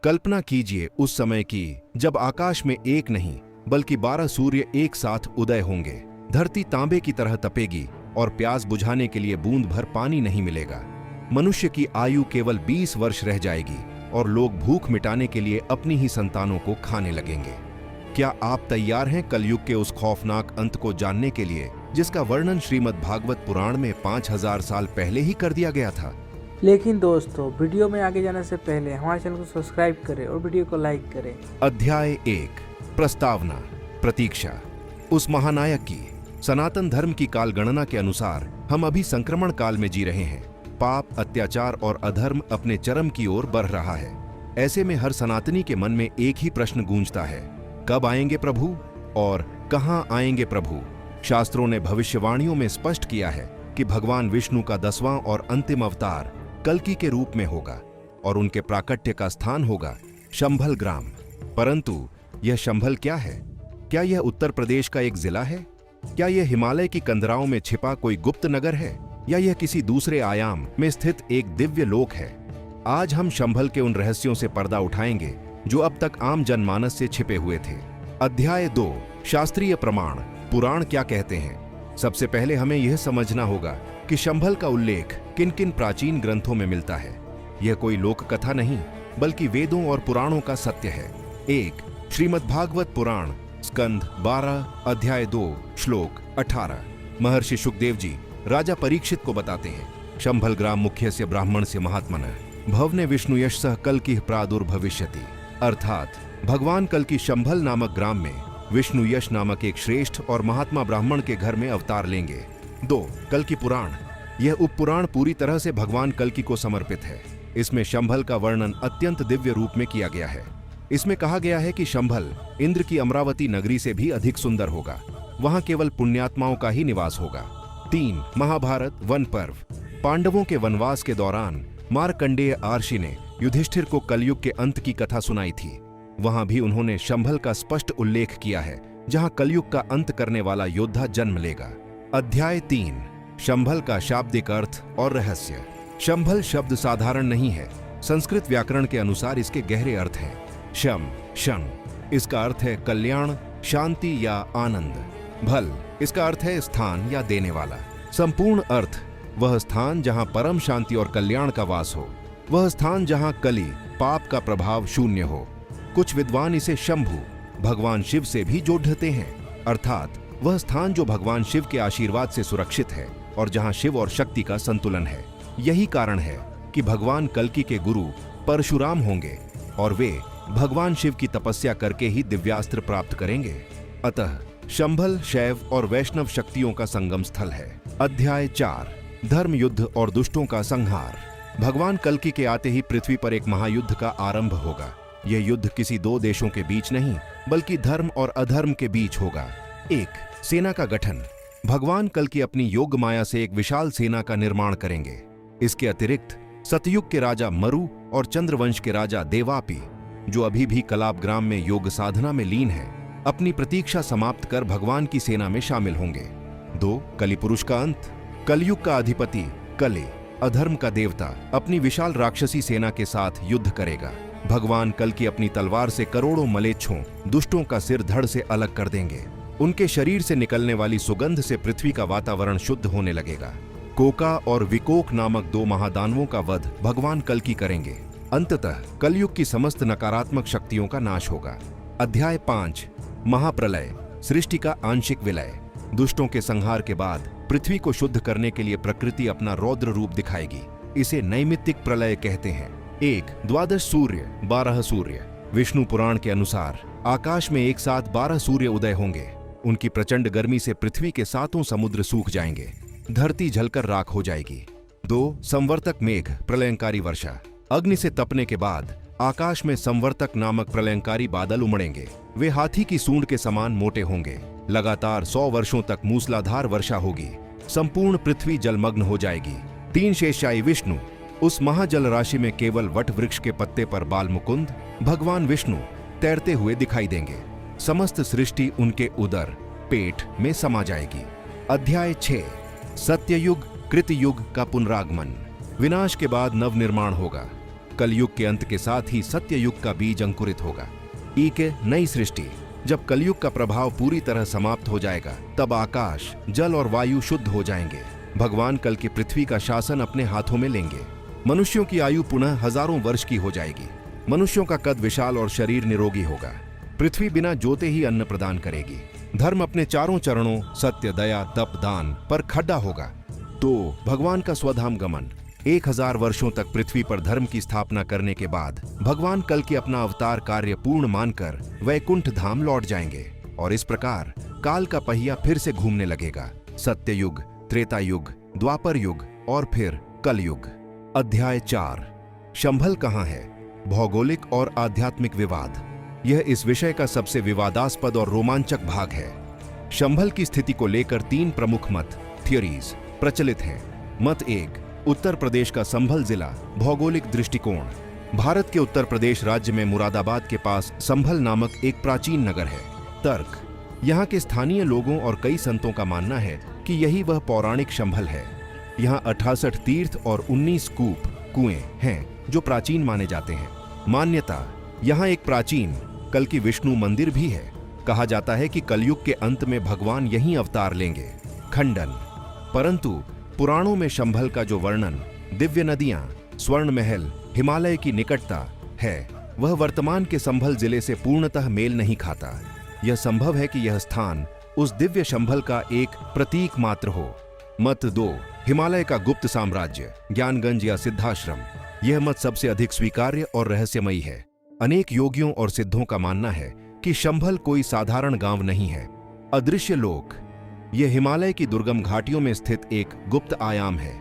कल्पना कीजिए उस समय की जब आकाश में एक नहीं बल्कि 12 सूर्य एक साथ उदय होंगे। धरती तांबे की तरह तपेगी और प्यास बुझाने के लिए बूंद भर पानी नहीं मिलेगा। मनुष्य की आयु केवल 20 वर्ष रह जाएगी और लोग भूख मिटाने के लिए अपनी ही संतानों को खाने लगेंगे। क्या आप तैयार हैं कलयुग के उस खौफनाक अंत को जानने के लिए जिसका वर्णन श्रीमद् भागवत पुराण में 5000 साल पहले ही कर दिया गया था? लेकिन दोस्तों, वीडियो में आगे जाने से पहले हमारे चैनल को सब्सक्राइब करें और वीडियो को लाइक करें। अध्याय 1 प्रस्तावना। प्रतीक्षा। उस महानायक की सनातन धर्म की काल गणना के अनुसार हम अभी संक्रमण काल में जी रहे हैं। पाप, अत्याचार और अधर्म अपने चरम की ओर बढ़ रहा है। ऐसे में हर सनातनी के मन में एक ही प्रश्न गूंजता है, कब आएंगे प्रभु और कहां आएंगे प्रभु? शास्त्रों ने भविष्यवाणियों में स्पष्ट किया है कि भगवान विष्णु का 10वां और अंतिम अवतार कल्कि के रूप में होगा और उनके प्राकट्य का स्थान होगा शंभल ग्राम। परंतु यह शंभल क्या है? क्या यह उत्तर प्रदेश का एक जिला है? क्या यह हिमालय की कंदराओं में छिपा कोई गुप्त नगर है? या यह किसी दूसरे आयाम में स्थित एक दिव्य लोक है? आज हम शंभल के उन रहस्यों से पर्दा उठाएंगे जो अब तक आम जनमानस से छिपे हुए थे। अध्याय 2 शास्त्रीय प्रमाण। पुराण क्या कहते हैं? सबसे पहले हमें यह समझना होगा कि शंभल का उल्लेख किन किन प्राचीन ग्रंथों में मिलता है। यह कोई लोक कथा नहीं बल्कि वेदों और पुराणों का सत्य है। 1 श्रीमद् भागवत पुराण स्कंध 12 अध्याय 2 श्लोक 18। महर्षि सुखदेव जी राजा परीक्षित को बताते हैं, शंभल ग्राम मुख्यस्य ब्राह्मणस्य महात्मनः भवने विष्णु यश सह कल्कि प्रादुर्भविष्यति। अर्थात भगवान कल की शंभल नामक ग्राम में विष्णु यश नामक एक श्रेष्ठ और महात्मा ब्राह्मण के घर में अवतार लेंगे। 2 कल की पुराण। यह उपपुराण पूरी तरह से भगवान कल्कि को समर्पित है। इसमें शंभल का वर्णन अत्यंत दिव्य रूप में किया गया है। इसमें कहा गया है कि शंभल इंद्र की अमरावती नगरी से भी अधिक सुंदर होगा। वहां केवल पुण्यात्माओं का ही निवास होगा। 3 महाभारत वन पर्व। पांडवों के वनवास के दौरान मार्कंडेय आर्षि ने युधिष्ठिर को कलयुग के अंत की कथा सुनाई थी। वहां भी उन्होंने शंभल का स्पष्ट उल्लेख किया है, जहां कलयुग का अंत करने वाला योद्धा जन्म लेगा। अध्याय 3 शंभल का शाब्दिक अर्थ और रहस्य। शंभल शब्द साधारण नहीं है। संस्कृत व्याकरण के अनुसार इसके गहरे अर्थ हैं। शम शन, इसका अर्थ है कल्याण, शांति या आनंद। भल, इसका अर्थ है स्थान या देने वाला। संपूर्ण अर्थ, वह स्थान जहां परम शांति और कल्याण का वास हो, वह स्थान जहां कली पाप का प्रभाव शून्य हो। कुछ विद्वान इसे शंभु भगवान शिव से भी जोड़ते हैं, अर्थात वह स्थान जो भगवान शिव के आशीर्वाद से सुरक्षित है और जहां शिव और शक्ति का संतुलन है। यही कारण है कि भगवान कल्कि के गुरु परशुराम होंगे और वे भगवान शिव की तपस्या करके ही दिव्यास्त्र प्राप्त करेंगे। अतः शंभल शैव और वैष्णव शक्तियों का संगम स्थल है। अध्याय 4 धर्म युद्ध और दुष्टों का संहार। भगवान कल्कि के आते ही पृथ्वी पर एक महायुद्ध का आरंभ होगा। यह युद्ध किसी 2 देशों के बीच नहीं बल्कि धर्म और अधर्म के बीच होगा। 1 सेना का गठन। भगवान कल्कि अपनी योग माया से एक विशाल सेना का निर्माण करेंगे। इसके अतिरिक्त सतयुग के राजा मरु और चंद्रवंश के राजा देवापि, जो अभी भी कलाप ग्राम में योग साधना में लीन है, अपनी प्रतीक्षा समाप्त कर भगवान की सेना में शामिल होंगे। 2 कलि पुरुष का अंत। कलयुग का अधिपति कलि, अधर्म का देवता, अपनी विशाल राक्षसी सेना के साथ युद्ध करेगा। भगवान कल्कि अपनी तलवार से करोड़ों मलेच्छों दुष्टों का सिर धड़ से अलग कर देंगे। उनके शरीर से निकलने वाली सुगंध से पृथ्वी का वातावरण शुद्ध होने लगेगा। कोका और विकोक नामक 2 महादानवों का वध भगवान कल्कि करेंगे। अंततः कलयुग की समस्त नकारात्मक शक्तियों का नाश होगा। अध्याय 5 महाप्रलय। सृष्टि का आंशिक विलय। दुष्टों के संहार के बाद पृथ्वी को शुद्ध करने के लिए प्रकृति अपना रौद्र रूप दिखाएगी। इसे नैमित्तिक प्रलय कहते हैं। 1 द्वादश सूर्य 12 सूर्य। विष्णु पुराण के अनुसार आकाश में एक साथ 12 सूर्य उदय होंगे। उनकी प्रचंड गर्मी से पृथ्वी के 7 समुद्र सूख जाएंगे। धरती जलकर राख हो जाएगी। 2 संवर्तक मेघ प्रलयंकारी वर्षा। अग्नि से तपने के बाद आकाश में संवर्तक नामक प्रलयंकारी बादल उमड़ेंगे। वे हाथी की सूंड के समान मोटे होंगे। लगातार 100 वर्षों तक मूसलाधार वर्षा होगी। संपूर्ण पृथ्वी जलमग्न हो जाएगी। 3 शेषशायी विष्णु। उस महाजल राशि में केवल वट वृक्ष के पत्ते पर बाल मुकुंद भगवान विष्णु तैरते हुए दिखाई देंगे। समस्त सृष्टि उनके उदर पेट में समा जाएगी। अध्याय 6 सत्ययुग कृतयुग का पुनरागमन। विनाश के बाद नवनिर्माण होगा। कलयुग के अंत के साथ ही सत्य युग का बीज अंकुरित होगा। ई के नई सृष्टि। जब कलयुग का प्रभाव पूरी तरह समाप्त हो जाएगा तब आकाश, जल और वायु शुद्ध हो जाएंगे। भगवान कल की पृथ्वी का शासन अपने हाथों में लेंगे। मनुष्यों की आयु पुनः हजारों वर्ष की हो जाएगी। मनुष्यों का कद विशाल और शरीर निरोगी होगा। पृथ्वी बिना जोते ही अन्न प्रदान करेगी। धर्म अपने चारों चरणों सत्य, दया, तप, दान पर खड़ा होगा। तो भगवान का स्वधाम गमन। 1000 वर्षों तक पृथ्वी पर धर्म की स्थापना करने के बाद भगवान कल की अपना अवतार कार्य पूर्ण मानकर वैकुंठ धाम लौट जाएंगे और इस प्रकार काल का पहिया फिर से घूमने लगेगा। सत्य युग, त्रेता युग, द्वापर युग और फिर कलयुग। अध्याय 4। शंभल कहाँ है? भौगोलिक और आध्यात्मिक विवाद। यह इस विषय का सबसे विवादास्पद और रोमांचक भाग है। शंभल की स्थिति को लेकर 3 प्रमुख मत थियोरीज प्रचलित हैं। मत 1, उत्तर प्रदेश का संभल जिला। भौगोलिक दृष्टिकोण। भारत के उत्तर प्रदेश राज्य में मुरादाबाद के पास संभल नामक एक प्राचीन नगर है। तर्क। यहाँ के स्थानीय लोगों और कई संतों का मानना है कि यही वह पौराणिक शंभल है। यहाँ 68 तीर्थ और 19 कूप कुएं हैं जो प्राचीन माने जाते हैं। मान्यता। यहाँ एक प्राचीन कल की विष्णु मंदिर भी है। कहा जाता है कि कलयुग के अंत में भगवान यहीं अवतार लेंगे। खंडन। परंतु पुराणों में शंभल का जो वर्णन, दिव्य नदियां, स्वर्ण महल, हिमालय की निकटता है, वह वर्तमान के संभल जिले से पूर्णतः मेल नहीं खाता। यह संभव है कि यह स्थान उस दिव्य शंभल का एक प्रतीक मात्र हो। मत 2, हिमालय का गुप्त साम्राज्य, ज्ञानगंज या सिद्धाश्रम। यह मत सबसे अधिक स्वीकार्य और रहस्यमयी है। अनेक योगियों और सिद्धों का मानना है कि शंभल कोई साधारण गांव नहीं है। अदृश्य लोक। यह हिमालय की दुर्गम घाटियों में स्थित एक गुप्त आयाम है।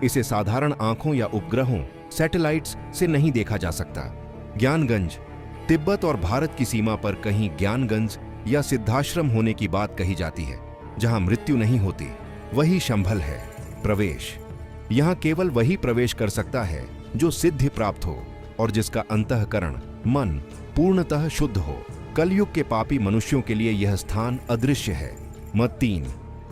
इसे साधारण आंखों या उपग्रहों, सैटेलाइट्स से नहीं देखा जा सकता। ज्ञानगंज। तिब्बत और भारत की सीमा पर कहीं ज्ञानगंज या सिद्धाश्रम होने की बात कही जाती है जहां मृत्यु नहीं होती, वही शंभल है। प्रवेश। यहां केवल वही प्रवेश कर सकता है जो सिद्धि प्राप्त हो और जिसका अंतःकरण, मन पूर्णतः शुद्ध हो। कलयुग के पापी मनुष्यों के लिए यह स्थान अदृश्य है। मत 3,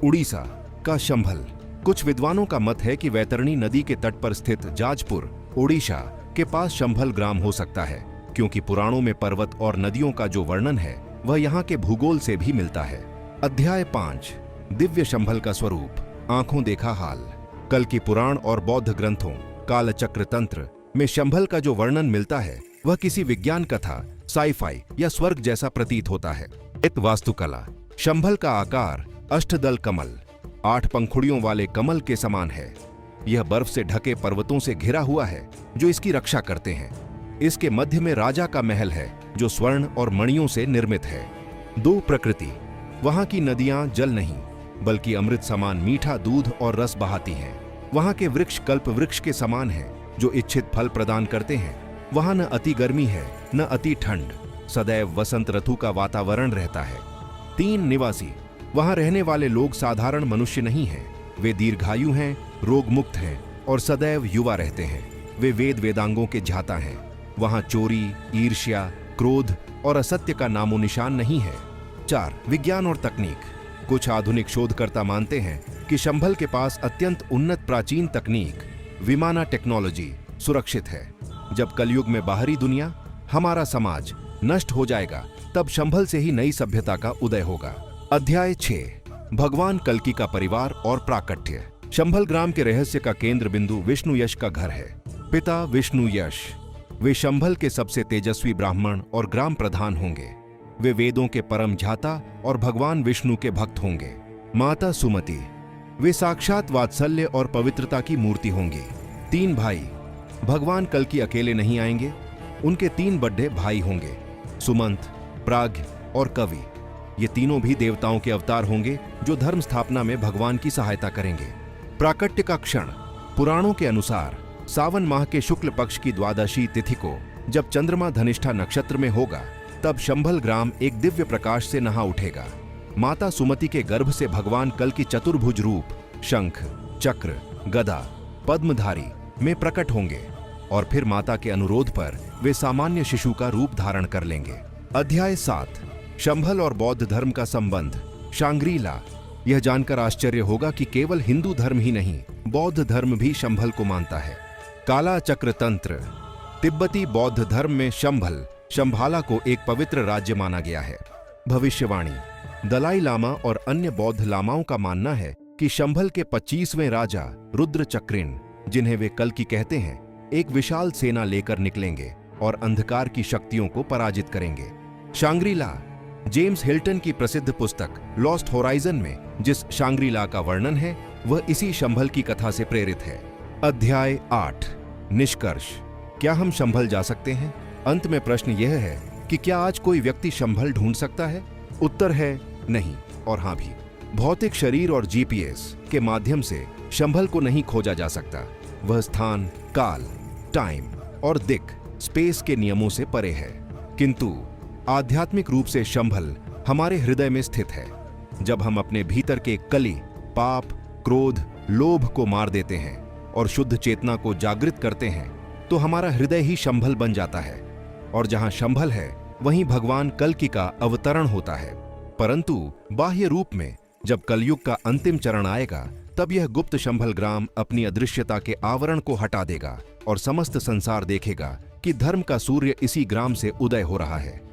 उड़ीसा का शंभल। कुछ विद्वानों का मत है कि वैतरणी नदी के तट पर स्थित जाजपुर, ओडिशा के पास शंभल ग्राम हो सकता है, क्योंकि पुराणों में पर्वत और नदियों का जो वर्णन है वह यहाँ के भूगोल से भी मिलता है। अध्याय 5। दिव्य शंभल का स्वरूप, आंखों देखा हाल। कल की पुराण और बौद्ध ग्रंथों कालचक्र तंत्र में शंभल का जो वर्णन मिलता है वह किसी विज्ञान कथा, साइफाई या स्वर्ग जैसा प्रतीत होता है। वास्तुकला। शंभल का आकार अष्टदल कमल, 8 पंखुड़ियों वाले कमल के समान है। यह बर्फ से ढके पर्वतों से घिरा हुआ है जो इसकी रक्षा करते हैं। इसके मध्य में राजा का महल है जो स्वर्ण और मणियों से निर्मित है। 2 प्रकृति। वहां की नदियां जल नहीं बल्कि अमृत समान मीठा दूध और रस बहाती हैं। वहां के वृक्ष कल्प वृक्ष के समान हैं जो इच्छित फल प्रदान करते हैं। वहां न अति गर्मी है न अति ठंड, सदैव वसंत ऋतु का वातावरण रहता है। 3 निवासी। वहां रहने वाले लोग साधारण मनुष्य नहीं हैं। वे दीर्घायु हैं, रोग मुक्त हैं और सदैव युवा रहते हैं। वे वेद वेदांगों के ज्ञाता हैं। वहां चोरी, ईर्ष्या, क्रोध और असत्य का नामो निशान नहीं है। 4 विज्ञान और तकनीक। कुछ आधुनिक शोधकर्ता मानते हैं कि शंभल के पास अत्यंत उन्नत प्राचीन तकनीक, विमाना टेक्नोलॉजी सुरक्षित है। जब कलयुग में बाहरी दुनिया, हमारा समाज नष्ट हो जाएगा तब शंभल से ही नई सभ्यता का उदय होगा। अध्याय 6। भगवान कल्कि का परिवार और प्राकट्य। शंभल ग्राम के रहस्य का केंद्र बिंदु विष्णु यश का घर है। पिता विष्णु यश। वे शंभल के सबसे तेजस्वी ब्राह्मण और ग्राम प्रधान होंगे। वे वेदों के परम झाता और भगवान विष्णु के भक्त होंगे। माता सुमति। वे साक्षात वात्सल्य और पवित्रता की मूर्ति होंगी। 3 भाई। भगवान कल्कि अकेले नहीं आएंगे, उनके 3 बड़े भाई होंगे, सुमंत, प्राज्ञ और कवि। ये तीनों भी देवताओं के अवतार होंगे जो धर्म स्थापना में भगवान की सहायता करेंगे। प्राकट्य का क्षण। पुराणों के अनुसार सावन माह के शुक्ल पक्ष की द्वादशी तिथि को जब चंद्रमा धनिष्ठा नक्षत्र में होगा तब शंभल ग्राम एक दिव्य प्रकाश से नहा उठेगा। माता सुमति के गर्भ से भगवान कल्कि चतुर्भुज रूप शंख, चक्र, गदा, पद्मधारी में प्रकट होंगे और फिर माता के अनुरोध पर वे सामान्य शिशु का रूप धारण कर लेंगे। अध्याय 7। शंभल और बौद्ध धर्म का संबंध। शांग्रीला। यह जानकर आश्चर्य होगा कि केवल हिंदू धर्म ही नहीं, बौद्ध धर्म भी शंभल को मानता है। काला चक्र तंत्र। तिब्बती बौद्ध धर्म में शंभल शंभाला को एक पवित्र राज्य माना गया है। भविष्यवाणी। दलाई लामा और अन्य बौद्ध लामाओं का मानना है कि शंभल के 25वें राजा रुद्र चक्रिन, जिन्हें वे कल्कि कहते हैं, एक विशाल सेना लेकर निकलेंगे और अंधकार की शक्तियों को पराजित करेंगे। शांग्री-ला। जेम्स हिल्टन की प्रसिद्ध पुस्तक लॉस्ट होराइजन में जिस शांग्री-ला का वर्णन है वह इसी शंभल की कथा से प्रेरित है। अध्याय 8। निष्कर्ष। क्या हम शंभल जा सकते हैं? अंत में प्रश्न यह है कि क्या आज कोई व्यक्ति शंभल ढूंढ सकता है? उत्तर है नहीं और हां भी। भौतिक शरीर और जीपीएस के माध्यम से शंभल को नहीं खोजा जा सकता। वह स्थान, काल, टाइम और दिक, स्पेस के नियमों से परे है। किंतु आध्यात्मिक रूप से शंभल हमारे हृदय में स्थित है। जब हम अपने भीतर के कली, पाप, क्रोध, लोभ को मार देते हैं और शुद्ध चेतना को जागृत करते हैं तो हमारा हृदय ही शंभल बन जाता है, और जहां शंभल है वहीं भगवान कल्कि का अवतरण होता है। परंतु बाह्य रूप में जब कलयुग का अंतिम चरण आएगा तब यह गुप्त शंभल ग्राम अपनी अदृश्यता के आवरण को हटा देगा और समस्त संसार देखेगा कि धर्म का सूर्य इसी ग्राम से उदय हो रहा है।